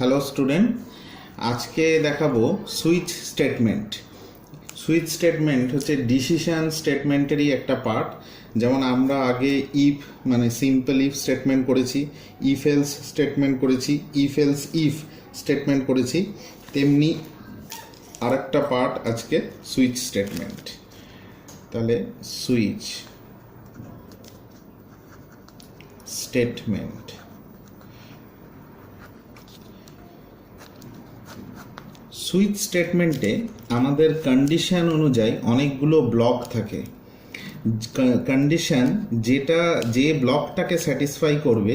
Hello student, আজকে দেখাবো switch statement. Switch statement হচ্ছে ডিসিশন স্টেটমেন্টেরই একটা পার্ট। যেমন আমরা আগে ইফ মানে সিম্পল ইফ স্টেটমেন্ট করেছি, ইফ এলস স্টেটমেন্ট করেছি, ইফ এলস ইফ স্টেটমেন্ট করেছি, তেমনি আরেকটা পার্ট আজকে সুইচ স্টেটমেন্ট। তাহলে সুইচ স্টেটমেন্ট, সুইচ স্টেটমেন্টে আমাদের কন্ডিশন অনুযায়ী অনেকগুলো ব্লক থাকে। কন্ডিশন যে ব্লকটাকে স্যাটিসফাই করবে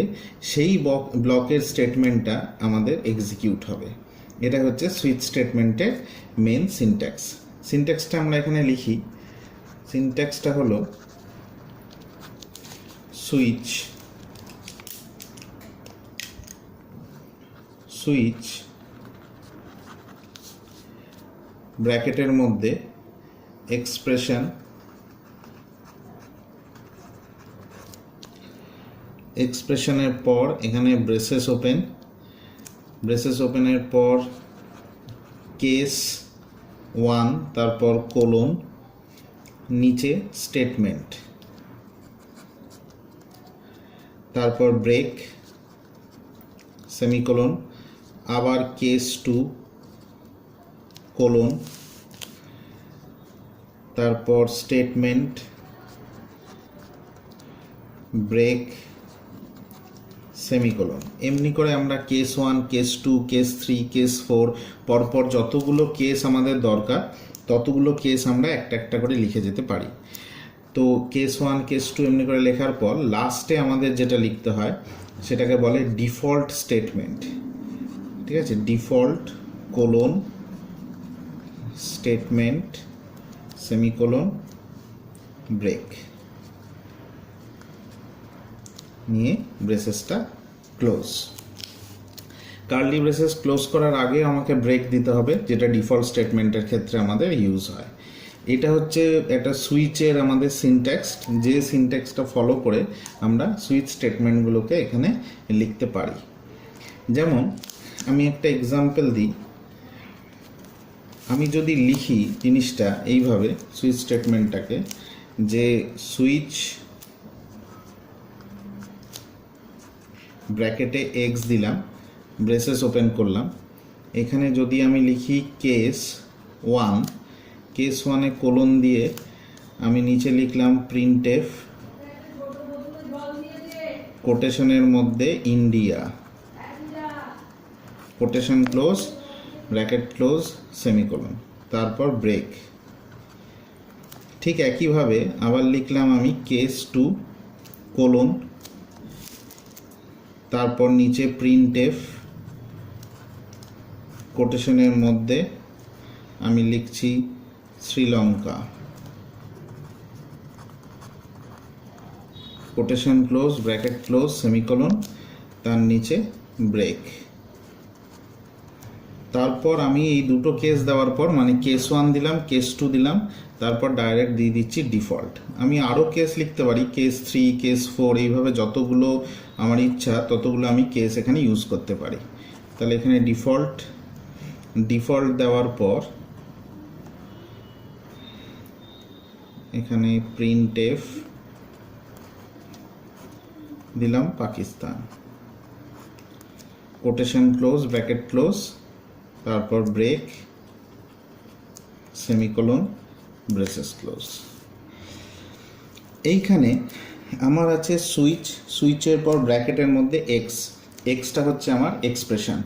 সেই ব্লকের স্টেটমেন্টটা আমাদের এক্সিকিউট হবে। এটা হচ্ছে সুইচ স্টেটমেন্টের মেন সিনট্যাক্স। সিনট্যাক্সটা আমরা এখানে লিখি। সিনট্যাক্সটা হলো সুইচ ব্র্যাকেটের মধ্যে এক্সপ্রেশনের পর এখানে ব্রেসেস ওপেনের পর কেস 1, তারপর কোলন, নিচে স্টেটমেন্ট, তারপর ব্রেক, সেমিকোলন, আবার কেস 2 কোলন, তারপর স্টেটমেন্ট, ব্রেক, সেমিকোলন। এমনি করে আমরা কেস 1, কেস 2, কেস 3, কেস 4 পরপর যতগুলো কেস আমাদের দরকার ততগুলো কেস আমরা একটা একটা করে লিখে যেতে পারি। তো কেস 1, কেস 2 এমনি করে লেখার পর লাস্টে আমাদের যেটা লিখতে হয় সেটাকে বলে ডিফল্ট স্টেটমেন্ট। ঠিক আছে, default colon statement semicolon break নিয়ে ব্রেসেসটা ক্লোজ। কার্লি ব্রেসেস ক্লোজ করার আগে আমাকে ব্রেক দিতে হবে, যেটা ডিফল্ট স্টেটমেন্টের ক্ষেত্রে আমাদের ইউজ হয়। এটা হচ্ছে একটা সুইচের আমাদের সিনট্যাক্স, যে সিনট্যাক্সটা ফলো করে আমরা সুইচ স্টেটমেন্টগুলোকে এখানে লিখতে পারি। যেমন আমি একটা এক্সাম্পল দিই। আমি যদি লিখি জিনিসটা এইভাবে, সুইচ স্টেটমেন্টটাকে, যে সুইচ ব্র্যাকেটে এক্স দিলাম, ব্রেসেস ওপেন করলাম, এখানে যদি আমি লিখি কেস 1, কেস 1-এ কোলন দিয়ে আমি নিচে লিখলাম প্রিন্টএফ, কোটেশনের মধ্যে India, quotation close, bracket close, semicolon, তারপর ব্রেক। ঠিক একইভাবে আবার লিখলাম আমি কেস 2 কোলন, তারপর নিচে প্রিন্টএফ, কোটেশনের মধ্যে আমি লিখছি Sri Lanka, quotation close, bracket close, semicolon, তার নিচে ব্রেক। তারপর আমি এই দুটো কেস দেওয়ার পর মানে কেস 1 দিলাম, কেস 2 দিলাম, তারপর ডাইরেক্ট দিয়ে দিচ্ছি ডিফল্ট। আমি আরও কেস লিখতে পারি, কেস 3, কেস 4, এইভাবে যতগুলো আমার ইচ্ছা ততগুলো আমি কেস এখানে ইউজ করতে পারি। তাহলে এখানে ডিফল্ট দেওয়ার পর এখানে প্রিন্টএফ দিলাম Pakistan, quotation close, bracket close, তারপর ব্রেক, সেমিকোলন, ব্রেসেস ক্লোজ। এইখানে আমার আছে সুইচের পর ব্র্যাকেটের মধ্যে এক্সটা হচ্ছে আমার এক্সপ্রেশন,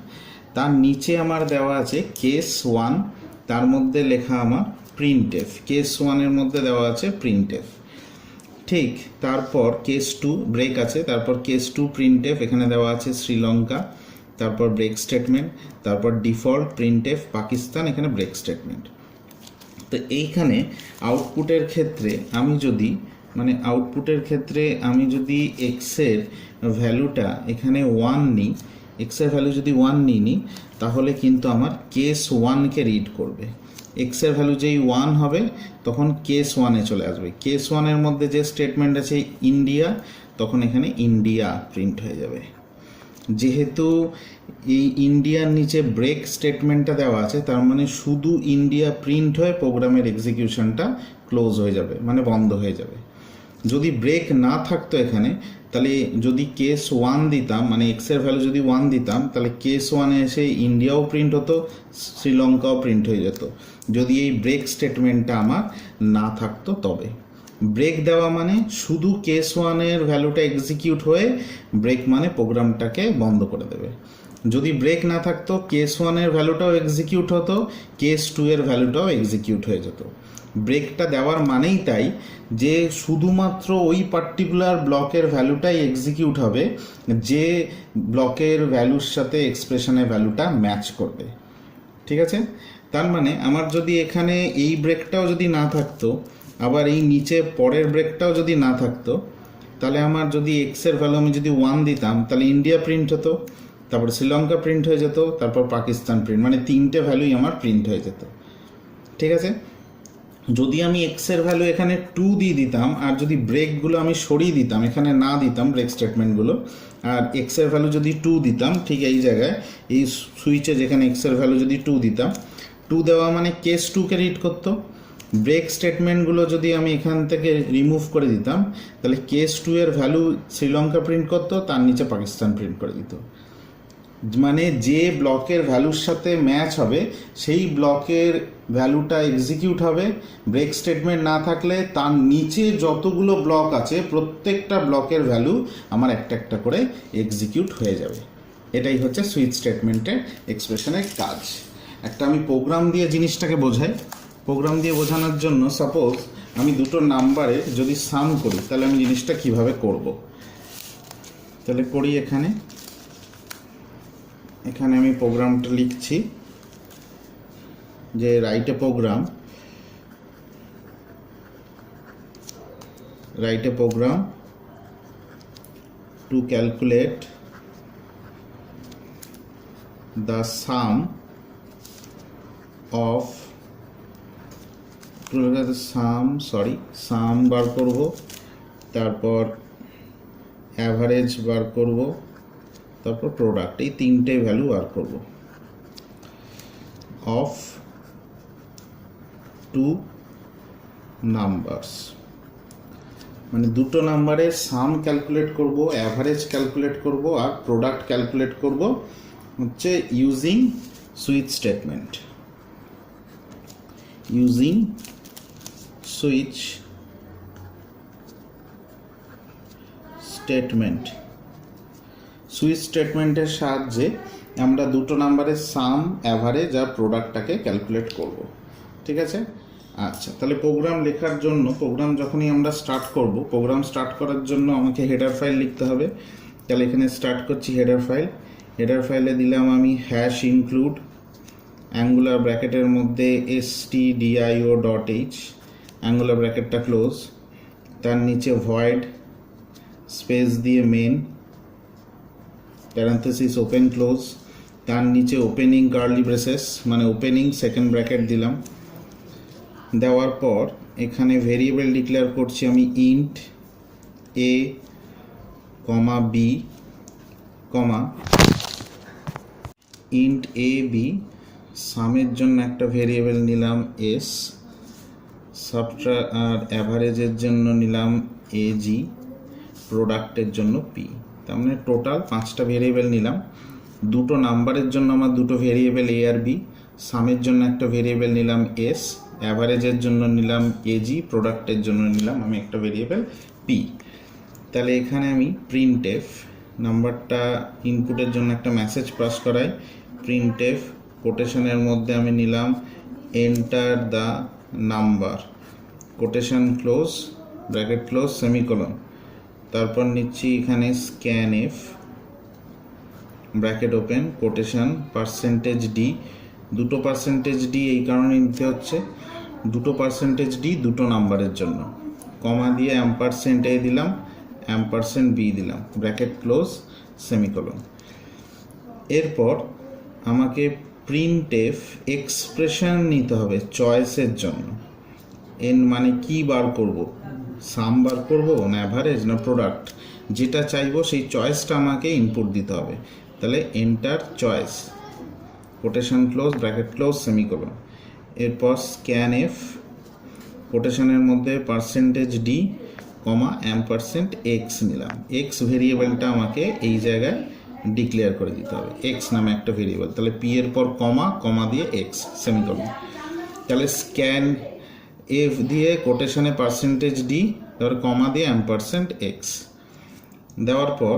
তার নিচে আমার দেওয়া আছে কেস 1, তার মধ্যে লেখা আমার প্রিন্টএফ, কেস 1-এর মধ্যে দেওয়া আছে প্রিন্টএফ। ঠিক তারপর কেস 2 ব্রেক আছে, তারপর কেস 2 প্রিন্টএফ, এখানে দেওয়া আছে শ্রীলঙ্কা, তারপর ব্রেক স্টেটমেন্ট, তারপর ডিফল্ট প্রিন্টএফ পাকিস্তান, এখানে ব্রেক স্টেটমেন্ট। তো এইখানে আউটপুটের ক্ষেত্রে আমি যদি এক্সের ভ্যালুটা এখানে 1 নিই, এক্সের ভ্যালু যদি 1 নিই তাহলে কিন্তু আমার কেস 1-কে রিড করবে। এক্সের ভ্যালু যেই 1 হবে তখন কেস 1-এ চলে আসবে। কেস 1-এর মধ্যে যে স্টেটমেন্ট আছে ইন্ডিয়া, তখন এখানে ইন্ডিয়া প্রিন্ট হয়ে যাবে। যেহেতু এই ইন্ডিয়ার নিচে ব্রেক স্টেটমেন্টটা দেওয়া আছে, তার মানে শুধু ইন্ডিয়া প্রিন্ট হয়ে প্রোগ্রামের এক্সিকিউশনটা ক্লোজ হয়ে যাবে, মানে বন্ধ হয়ে যাবে। যদি ব্রেক না থাকতো এখানে, তাহলে যদি কেস 1 দিতাম, মানে এক্সের ভ্যালু যদি 1 দিতাম, তাহলে কেস 1-এ এসে ইন্ডিয়াও প্রিন্ট হতো, শ্রীলঙ্কাও প্রিন্ট হয়ে যেত, যদি এই ব্রেক স্টেটমেন্টটা আমার না থাকতো। তবে ব্রেক দেওয়া মানে শুধু কেস 1-এর ভ্যালুটা এক্সিকিউট হয়ে ব্রেক মানে প্রোগ্রামটাকে বন্ধ করে দেবে। যদি ব্রেক না থাকতো, কেস 1-এর ভ্যালুটাও এক্সিকিউট হতো, কেস 2-এর ভ্যালুটাও এক্সিকিউট হয়ে যেত। ব্রেকটা দেওয়ার মানেই তাই যে শুধুমাত্র ওই পার্টিকুলার ব্লকের ভ্যালুটাই এক্সিকিউট হবে যে ব্লকের ভ্যালুর সাথে এক্সপ্রেশনের ভ্যালুটা ম্যাচ করবে। ঠিক আছে? তার মানে আমার যদি এখানে এই ব্রেকটাও যদি না থাকতো, আবার এই নিচে পরের ব্রেকটাও যদি না থাকতো, তাহলে আমার যদি এক্সের ভ্যালু আমি যদি 1 দিতাম, তাহলে ইন্ডিয়া প্রিন্ট হতো, তারপর শ্রীলঙ্কা প্রিন্ট হয়ে যেত, তারপর পাকিস্তান প্রিন্ট, মানে 3টে ভ্যালুই আমার প্রিন্ট হয়ে যেত। ঠিক আছে? যদি আমি এক্সের ভ্যালু এখানে 2 দিয়ে দিতাম, আর যদি ব্রেকগুলো আমি সরিয়ে দিতাম, এখানে না দিতাম ব্রেক স্টেটমেন্টগুলো, আর এক্সের ভ্যালু যদি 2 দিতাম, ঠিক এই জায়গায় এই সুইচে যেখানে এক্সের ভ্যালু যদি 2 দিতাম, 2 দেওয়া মানে কেস 2কে রিড করতো। ব্রেক স্টেটমেন্টগুলো যদি আমি এখান থেকে রিমুভ করে দিতাম, তাহলে কেস 2-এর ভ্যালু শ্রীলঙ্কা প্রিন্ট করতো, তার নিচে পাকিস্তান প্রিন্ট করে দিত। মানে যে ব্লকের ভ্যালুর সাথে ম্যাচ হবে সেই ব্লকের ভ্যালুটা এক্সিকিউট হবে। ব্রেক স্টেটমেন্ট না থাকলে তার নিচে যতগুলো ব্লক আছে প্রত্যেকটা ব্লকের ভ্যালু আমার একটা একটা করে এক্সিকিউট হয়ে যাবে। এটাই হচ্ছে সুইচ স্টেটমেন্টের এক্সপ্রেশনের কাজ। একটা আমি প্রোগ্রাম দিয়ে জিনিসটাকে বোঝাই। প্রোগ্রাম দিয়ে বোঝানোর জন্য সাপোজ আমি দুটো নাম্বারে যদি সাম করি, তাহলে আমি জিনিসটা কিভাবে করব। তাহলে করি, এখানে আমি প্রোগ্রামটা লিখছি যে write a program to calculate the sum বার করব, তারপর অ্যাভারেজ বার করব, তারপর প্রোডাক্ট, এই 3টে ভ্যালু বার করব অফ 2 নাম্বারস। মানে দুটো নাম্বারের সাম ক্যালকুলেট করব, অ্যাভারেজ ক্যালকুলেট করব, আর প্রোডাক্ট ক্যালকুলেট করব হচ্ছে ইউজিং সুইচ স্টেটমেন্ট। সুইচ স্টেটমেন্টের সাহায্যে আমরা দুটো নাম্বারের সাম, অ্যাভারেজ আর প্রোডাক্টটাকে ক্যালকুলেট করব। ঠিক আছে? আচ্ছা, তাহলে প্রোগ্রাম লেখার জন্য, প্রোগ্রাম যখনই আমরা স্টার্ট করব, প্রোগ্রাম স্টার্ট করার জন্য আমাকে হেডার ফাইল লিখতে হবে। তাহলে এখানে স্টার্ট করছি হেডার ফাইলে দিলাম আমি #include অ্যাঙ্গুলার ব্র্যাকেটের মধ্যে stdio.h, অ্যাঙ্গুলার ব্র্যাকেটটা ক্লোজ, তার নিচে ভয়েড স্পেস দিয়ে মেন, প্যারেনথেসিস ওপেন ক্লোজ, তার নিচে ওপেনিং কার্লি ব্রেসেস, মানে ওপেনিং সেকেন্ড ব্র্যাকেট দিলাম। দেওয়ার পর এখানে ভেরিয়েবল ডিক্লেয়ার করছি আমি int a, b, int a b, সামের জন্য একটা ভেরিয়েবল নিলাম s, আর অ্যাভারেজের জন্য নিলাম ag, প্রোডাক্টের জন্য p। তার মানে টোটাল 5টা ভেরিয়েবল নিলাম। দুটো নাম্বারের জন্য আমার দুটো ভেরিয়েবল a আর b, সামের জন্য একটা ভেরিয়েবল নিলাম s, অ্যাভারেজের জন্য নিলাম ag, প্রোডাক্টের জন্য নিলাম আমি একটা ভেরিয়েবল p। তাহলে এখানে আমি printf নাম্বারটা ইনপুটের জন্য একটা মেসেজ পাস করাই, printf কোটেশনের মধ্যে আমি নিলাম enter the number, quotation close, bracket close, semicolon, তারপর নিচ্ছি এখানে scanf, bracket open, quotation, %d, দুটো %d এই কারণে নিতে হচ্ছে, দুটো %d দুটো নাম্বারের জন্য, কমা দিয়ে $a দিলাম, $b দিলাম, ব্র্যাকেট ক্লোজ, সেমিকোলন। এরপর আমাকে printf এক্সপ্রেশন নিতে হবে চয়েসের জন্য। মানে কি বার করব, সাম বার করব না অ্যাভারেজ না প্রোডাক্ট। যেটা চাইবো সেই চয়েসটা আমাকে ইনপুট দিতে হবে। তাহলে enter choice, quotation close, bracket close, semicolon. এরপর স্ক্যান এফ, কোটেশনের মধ্যে %d, $x নিলাম। এক্স ভেরিয়েবলটা আমাকে এই জায়গায় ডিক্লেয়ার করে দিতে হবে, এক্স নামে একটা ভেরিয়েবল। তাহলে পি এর পর কমা দিয়ে এক্স, সেমিকোলন। তাহলে স্ক্যান এফ দিয়ে কোটেশনে %d, তারপর কমা দিয়ে $x দেওয়ার পর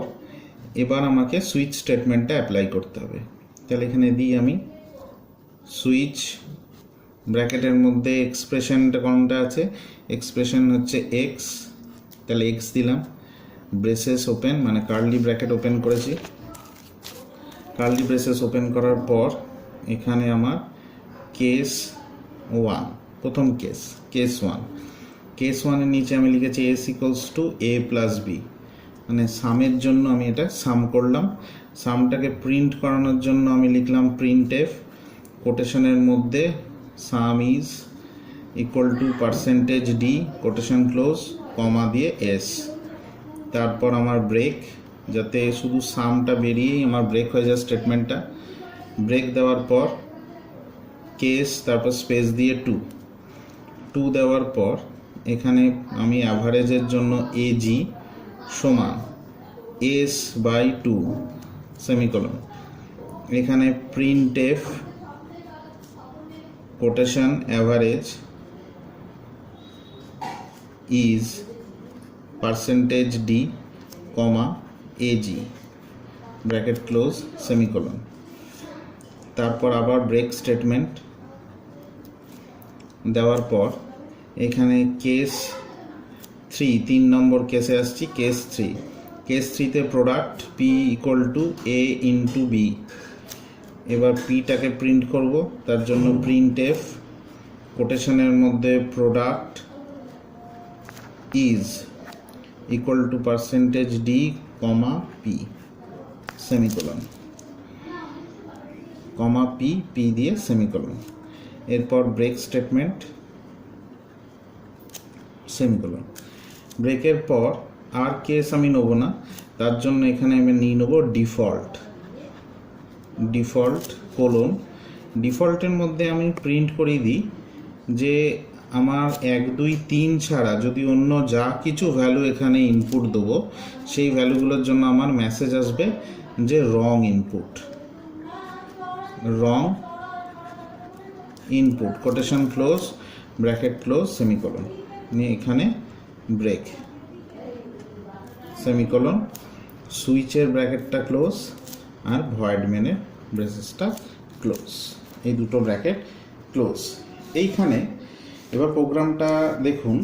এবার আমাকে সুইচ স্টেটমেন্টটা অ্যাপ্লাই করতে হবে। তাহলে এখানে দিই আমি সুইচ, ব্র্যাকেটের মধ্যে এক্সপ্রেশনটা কোনটা আছে, এক্সপ্রেশন হচ্ছে এক্স, তাহলে এক্স দিলাম। ব্রেসেস ওপেন, মানে কার্লি ব্র্যাকেট ওপেন করেছি। কার্লি ব্রেসেস ওপেন করার পর এখানে আমার কেস 1, প্রথম কেস 1, কেস 1-এর নিচে আমি লিখেছি s = a + b, মানে সামের জন্য আমি এটা সাম করলাম। সামটাকে প্রিন্ট করানোর জন্য আমি লিখলাম প্রিন্ট এফ, কোটেশনের মধ্যে sum is = %d, quotation close, comma দিয়ে এস। তারপর আমার ব্রেক, যাতে শুধু সামটা বেরিয়েই আমার ব্রেক হয়ে যায় স্টেটমেন্টটা। ব্রেক দেওয়ার পর কেস, তারপর স্পেস দিয়ে 2 দেওয়ার পর এখানে আমি অ্যাভারেজের জন্য AG সমান S/2, সেমিকোলন। এখানে print F, quotation average is %d, AG, bracket close, semicolon. তারপর আবার ব্রেক স্টেটমেন্ট দেওয়ার পর এখানে কেস 3 নম্বর কেসে আসছি, case 3-তে product P = A × B। এবার পিটাকে প্রিন্ট করব, তার জন্য প্রিন্ট এফ, কোটেশনের মধ্যে product is %d, P, semicolon, P দিয়ে সেমিকোলন। এরপর ব্রেক স্টেটমেন্ট, সেমিকোলন। ব্রেকের পর আর কেস আমি নেব না, তার জন্য এখানে আমি নিয়ে নেব ডিফল্ট কোলন। ডিফল্টের মধ্যে আমি প্রিন্ট করিয়ে দিই যে আমার 1, 2, 3 ছাড়া যদি অন্য যা কিছু ভ্যালু এখানে ইনপুট দেবো সেই ভ্যালুগুলোর জন্য আমার মেসেজ আসবে যে wrong input, quotation close, bracket close, semicolon নিয়ে এখানে ব্রেক, সেমিকোলন, সুইচের ব্র্যাকেটটা ক্লোজ আর ভয়েড মেনের ব্রেসেসটা ক্লোজ, এই দুটো ব্র্যাকেট ক্লোজ। এইখানে এবার প্রোগ্রামটা দেখুন।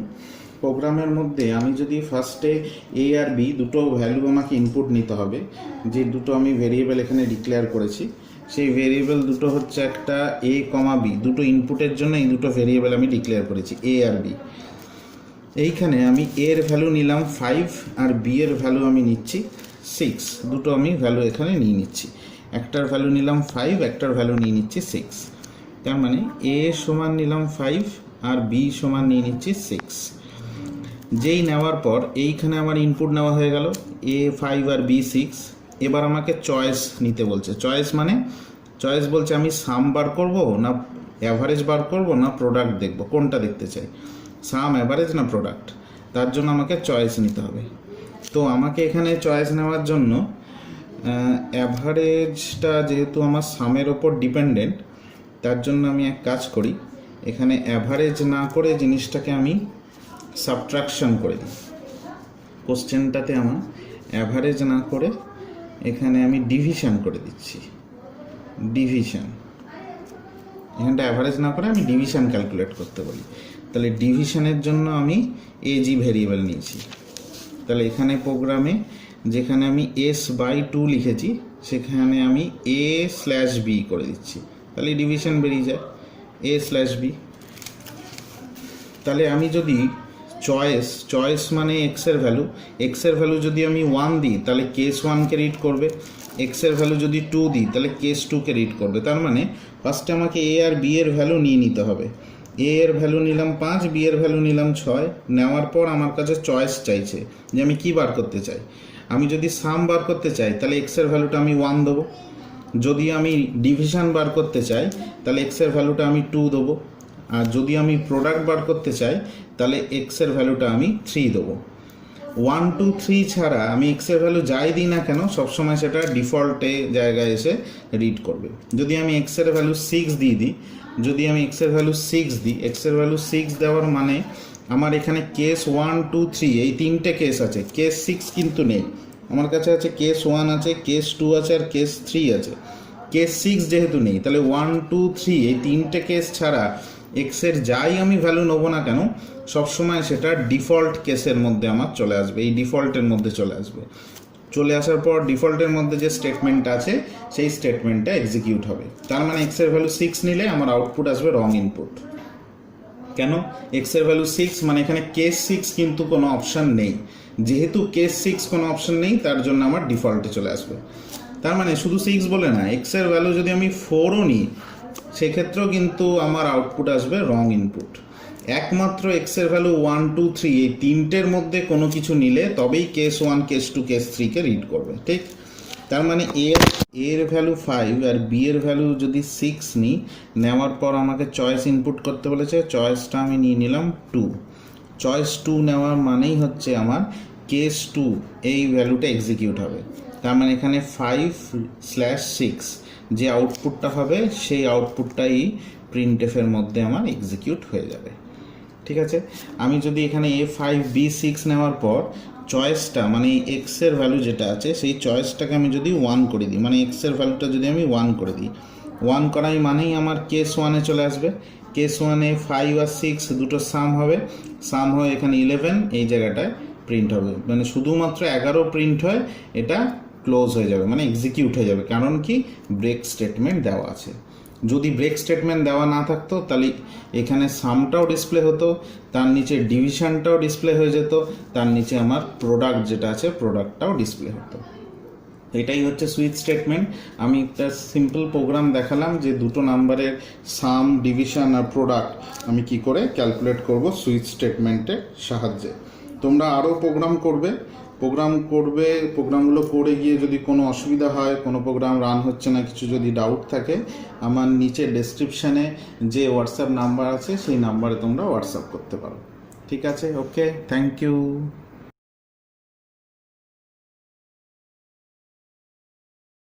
প্রোগ্রামের মধ্যে আমি যদি ফার্স্টে A আর B দুটো ভ্যালু আমাকে ইনপুট নিতে হবে, যে দুটো আমি ভেরিয়েবল এখানে ডিক্লেয়ার করেছি, সেই ভেরিয়েবল দুটো হচ্ছে একটা A, B, দুটো ইনপুটের জন্য এই দুটো ভেরিয়েবল আমি ডিক্লেয়ার করেছি A আর B। এইখানে আমি A এর ভ্যালু নিলাম 5 আর B এর ভ্যালু আমি নিচ্ছি 6, দুটো আমি ভ্যালু এখানে নিয়ে নিচ্ছি। একটার ভ্যালু নিলাম 5, একটার ভ্যালু নিয়ে নিচ্ছি 6। তার মানে A সমান নিলাম 5 আর B সমান নিয়ে নিচ্ছি 6। যেই নেওয়ার পর এইখানে আমার ইনপুট নেওয়া হয়ে গেল A 5 আর B 6। এবার আমাকে চয়েস নিতে বলছে। চয়েস বলছে আমি সাম বার করব না অ্যাভারেজ বার করব না প্রোডাক্ট দেখব, কোনটা দেখতে চাই, সাম, অ্যাভারেজ না প্রোডাক্ট। তার জন্য আমাকে চয়েস নিতে হবে। তো আমাকে এখানে চয়েস নেওয়ার জন্য অ্যাভারেজটা যেহেতু আমার সামের ওপর ডিপেন্ডেন্ট, তার জন্য আমি এক কাজ করি, এখানে অ্যাভারেজ না করে জিনিসটাকে আমি সাবট্রাকশন করে দিই। কোশ্চেনটাতে আমার অ্যাভারেজ না করে এখানে আমি ডিভিশন করে দিচ্ছি। এখানটা অ্যাভারেজ না করে আমি ডিভিশন ক্যালকুলেট করতে বলি। তাহলে ডিভিশনের জন্য আমি AG ভেরিয়েবল নিয়েছি। তাহলে এখানে প্রোগ্রামে যেখানে আমি S/2 লিখেছি সেখানে আমি A/B করে দিচ্ছি, তাহলে ডিভিশন বেরিয়ে যায় A/B। তাহলে আমি যদি চয়েস মানে এক্সের ভ্যালু যদি আমি 1 দিই তাহলে কেস 1কে রিড করবে, এক্সের ভ্যালু যদি 2 দিই তাহলে কেস 2কে রিড করবে। তার মানে ফার্স্টে আমাকে A আর B এর ভ্যালু নিয়ে নিতে হবে। A এর ভ্যালু নিলাম 5, B এর ভ্যালু নিলাম 6। নেওয়ার পর আমার কাছে চয়েস চাইছে যে আমি কী বার করতে চাই। আমি যদি সাম বার করতে চাই তাহলে এক্সের ভ্যালুটা আমি 1 দেবো, যদি আমি ডিভিশন বার করতে চাই তাহলে এক্সের ভ্যালুটা আমি 2 দেবো, আর যদি আমি প্রোডাক্ট বার করতে চাই তাহলে এক্সের ভ্যালুটা আমি 3 দেবো। 1 2 3 ছাড়া আমি এক্সের ভ্যালু যাই দিই না কেন সবসময় সেটা ডিফল্টে জায়গায় এসে রিড করবে। যদি আমি এক্সের ভ্যালু 6 দিয়ে দিই, যদি আমি এক্সের ভ্যালু 6 দিই, এক্সের ভ্যালু 6 দেওয়ার মানে আমার এখানে কেস 1 2 3 এই তিনটে কেস আছে, কেস 6 কিন্তু নেই। আমার কাছে আছে কেস 1 আছে, কেস 2 আছে, আর কেস 3 আছে। কেস 6 যেহেতু নেই তাহলে 1 2 3 এই তিনটে কেস ছাড়া এক্সের যাই আমি ভ্যালু নেবো না কেন সবসময় সেটা ডিফল্ট কেসের মধ্যে আমার চলে আসবে, এই ডিফল্টের মধ্যে চলে আসবে। চলে আসার পর ডিফল্টের মধ্যে যে স্টেটমেন্টটা আছে সেই স্টেটমেন্টটা এক্সিকিউট হবে। তার মানে এক্সের ভ্যালু 6 নিলে আমার আউটপুট আসবে রং ইনপুট। কেন? এক্সের ভ্যালু 6 মানে এখানে কেস 6 কিন্তু কোনো অপশান নেই, যেহেতু কেস 6 কোনো অপশান নেই তার জন্য আমার ডিফল্টে চলে আসবে। তার মানে শুধু 6 বলে না, এক্সের ভ্যালু যদি আমি 4ও নিই সেক্ষেত্রেও কিন্তু আমার আউটপুট আসবে রং ইনপুট। একমাত্র এক্সের ভ্যালু 1 2 3 এই তিনটের মধ্যে কোনো কিছু নিলে তবেই কেস 1 কেস 2 কেস 3কে রিড করবে, ঠিক? তার মানে এর ভ্যালু 5 আর বি এর ভ্যালু যদি 6 নিই, নেওয়ার পর আমাকে চয়েস ইনপুট করতে বলেছে, চয়েসটা আমি নিয়ে নিলাম 2। চয়েস 2 নেওয়ার মানেই হচ্ছে আমার কেস 2 এই ভ্যালুটা এক্সিকিউট হবে। তার মানে এখানে 5/6 যে আউটপুটটা হবে সেই আউটপুটটাই প্রিন্টএফের মধ্যে আমার এক্সিকিউট হয়ে যাবে, ঠিক আছে? আমি যদি এখানে A5B6 নেওয়ার পর চয়েসটা মানে এক্সের ভ্যালু যেটা আছে সেই চয়েসটাকে আমি যদি 1 করে দিই, মানে এক্সের ভ্যালুটা যদি আমি 1 করে দিই, 1 করাই মানেই আমার কেস 1-এ চলে আসবে। কেস 1-এ 5 আর 6 দুটো সাম হবে, সাম হয়ে এখানে 11 এই জায়গাটায় প্রিন্ট হবে, মানে শুধুমাত্র 11 প্রিন্ট হয়, এটা ক্লোজ হয়ে যাবে মানে এক্সিকিউট হয়ে যাবে। কারণ কি? ব্রেক স্টেটমেন্ট দেওয়া আছে। যদি ব্রেক স্টেটমেন্ট দেওয়া না থাকতো তাহলে এখানে সামটাও ডিসপ্লে হতো, তার নিচে ডিভিশনটাও ডিসপ্লে হয়ে যেত, তার নিচে আমার প্রোডাক্ট যেটা আছে প্রোডাক্টটাও ডিসপ্লে হতো। এটাই হচ্ছে সুইচ স্টেটমেন্ট। আমি একটা সিম্পল প্রোগ্রাম দেখালাম যে দুটো নাম্বারের সাম, ডিভিশন আর প্রোডাক্ট আমি কি করে ক্যালকুলেট করব সুইচ স্টেটমেন্টের সাহায্যে। তোমরা আরও প্রোগ্রামগুলো করে গিয়ে যদি কোনো অসুবিধা হয়, কোনো প্রোগ্রাম রান হচ্ছে না, কিছু যদি ডাউট থাকে, আমার নিচে ডেসক্রিপশানে যে হোয়াটসঅ্যাপ নাম্বার আছে সেই নাম্বারে তোমরা হোয়াটসঅ্যাপ করতে পারো, ঠিক আছে? ওকে, থ্যাংক ইউ।